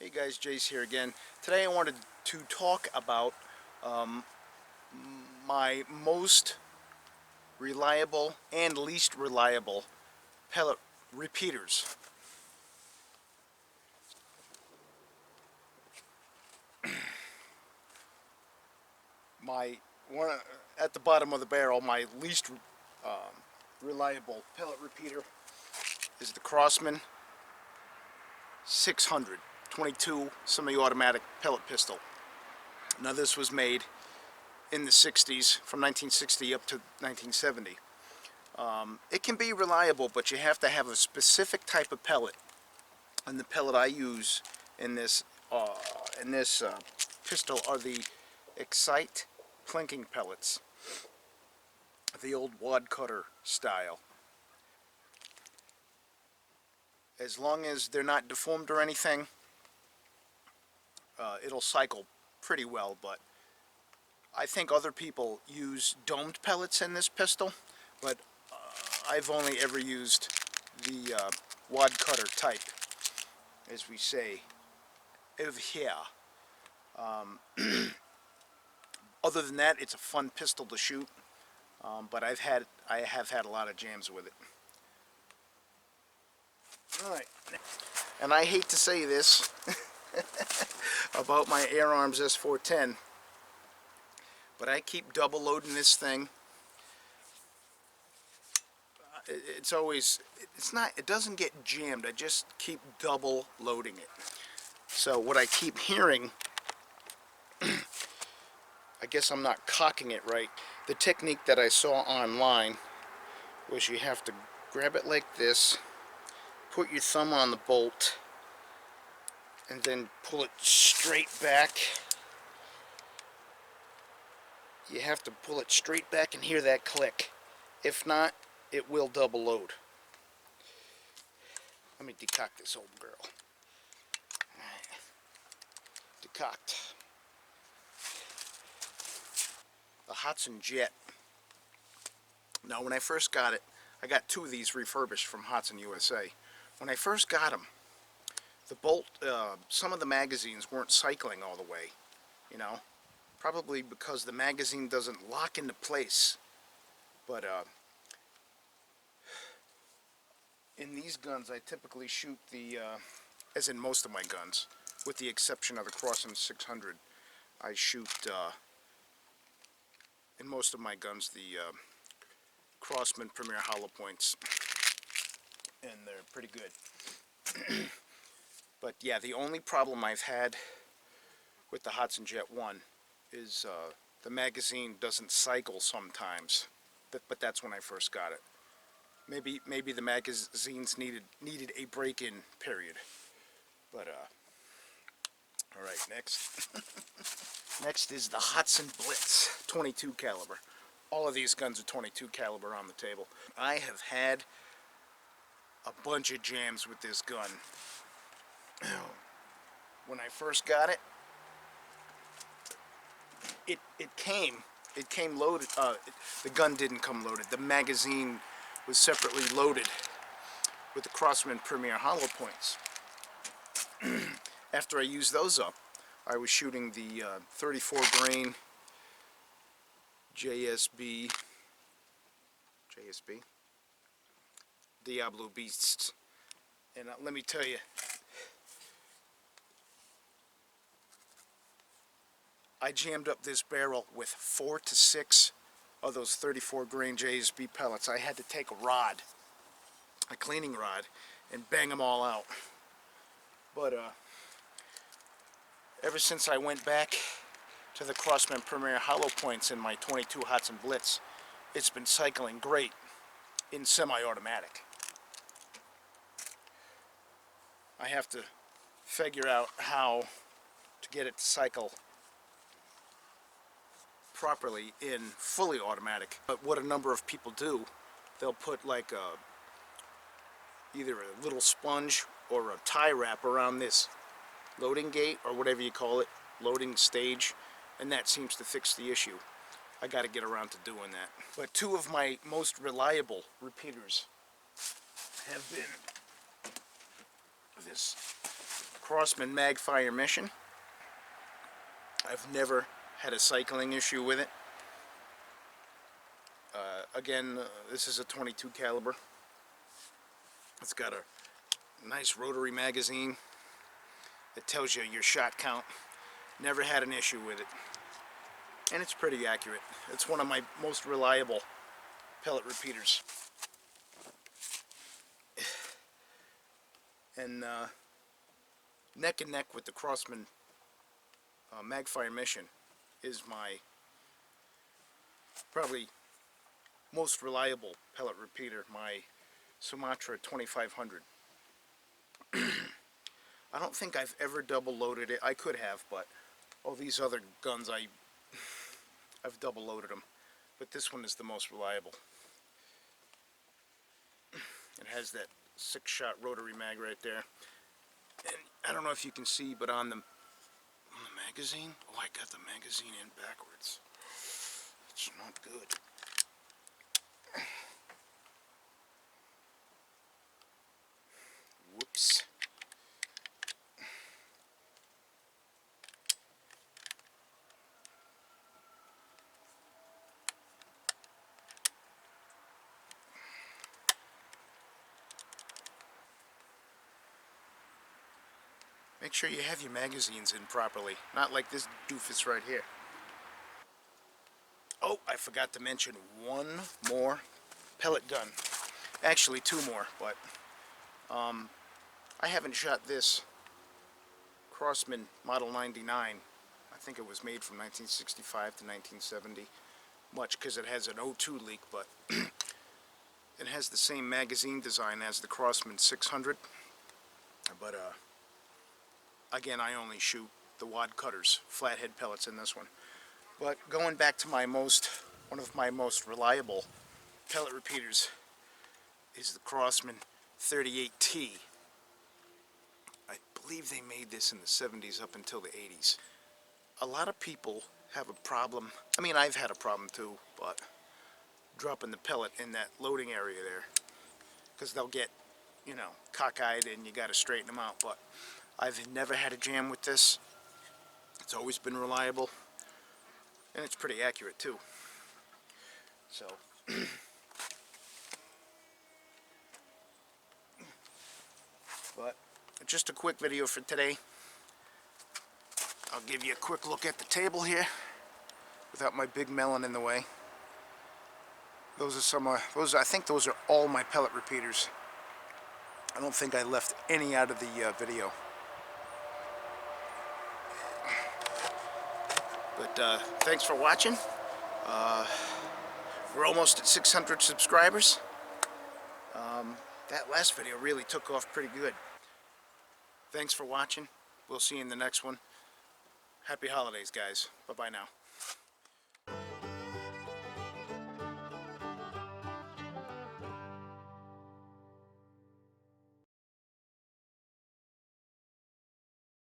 Hey guys, Jace here again. Today I wanted to talk about um, my most reliable and least reliable pellet repeaters. My one at the bottom of the barrel, my least reliable pellet repeater is the Crossman 600 22 semi-automatic pellet pistol. Now this was made in the 60s, from 1960 up to 1970. It can be reliable, but you have to have a specific type of pellet. And the pellet I use in this pistol are the Excite plinking pellets, the old wad cutter style. As long as they're not deformed or anything, it'll cycle pretty well. But I think other people use domed pellets in this pistol, but I've only ever used the wad cutter type, as we say over here. Other than that, it's a fun pistol to shoot, but I have had a lot of jams with it. Alright, and I hate to say this about my Air Arms S410, but I keep double loading this thing. It doesn't get jammed, I just keep double loading it. So what I keep hearing, I guess I'm not cocking it right. The technique that I saw online was you have to grab it like this, put your thumb on the bolt, and then pull it straight back. You have to pull it straight back and hear that click. If not, it will double load. Let me decoct this old girl. Decoct. The Hudson Jet. Now when I first got it, I got two of these refurbished from Hudson USA. When I first got them, the bolt, some of the magazines weren't cycling all the way, you know, probably because the magazine doesn't lock into place. But in these guns, I typically shoot as in most of my guns, with the exception of the Crossman 600, I shoot in most of my guns the Crossman Premier hollow points, and they're pretty good. But yeah, the only problem I've had with the Hudson Jet 1 is the magazine doesn't cycle sometimes, but that's when I first got it. Maybe the magazines needed a break-in period. But all right, next. Next is the Hudson Blitz 22 caliber. All of these guns are 22 caliber on the table. I have had a bunch of jams with this gun. When I first got it, it came loaded. The gun didn't come loaded. The magazine was separately loaded with the Crossman Premier hollow points. After I used those up, I was shooting the 34 grain JSB Diablo Beasts, and let me tell you, I jammed up this barrel with 4 to 6 of those 34 grain JSB pellets. I had to take a cleaning rod, and bang them all out. But ever since I went back to the Crossman Premier hollow points in my 22 Hudson Blitz, it's been cycling great in semi-automatic. I have to figure out how to get it to cycle properly in fully automatic. But what a number of people do, they'll put like either a little sponge or a tie wrap around this loading gate, or whatever you call it, loading stage, and that seems to fix the issue. I got to get around to doing that. But two of my most reliable repeaters have been this Crossman Magfire Mission. I've never had a cycling issue with it. Again, this is a 22 caliber. It's got a nice rotary magazine. It tells you your shot count. Never had an issue with it. And it's pretty accurate. It's one of my most reliable pellet repeaters. And neck and neck with the Crossman Magfire Mission is my probably most reliable pellet repeater, my Sumatra 2500. I don't think I've ever double loaded it. I could have, but all these other guns I've double loaded them. But this one is the most reliable. It has that 6-shot rotary mag right there. And I don't know if you can see, but on the magazine, oh, I got the magazine in backwards. It's not good. Whoops. Make sure you have your magazines in properly, not like this doofus right here. Oh, I forgot to mention one more pellet gun. Actually, two more, but I haven't shot this Crossman Model 99. I think it was made from 1965 to 1970. Much because it has an O2 leak, but it has the same magazine design as the Crossman 600. But again, I only shoot the wad cutters, flathead pellets in this one. But going back to one of my most reliable pellet repeaters is the Crossman 38T. I believe they made this in the 70s up until the 80s. A lot of people have a problem. I mean, I've had a problem too, but dropping the pellet in that loading area there, because they'll get, you know, cockeyed and you got to straighten them out. But I've never had a jam with this. It's always been reliable, and it's pretty accurate too. So but just a quick video for today. I'll give you a quick look at the table here without my big melon in the way. Those are some I think those are all my pellet repeaters. I don't think I left any out of the video. But thanks for watching. We're almost at 600 subscribers. That last video really took off pretty good. Thanks for watching. We'll see you in the next one. Happy holidays, guys. Bye-bye now.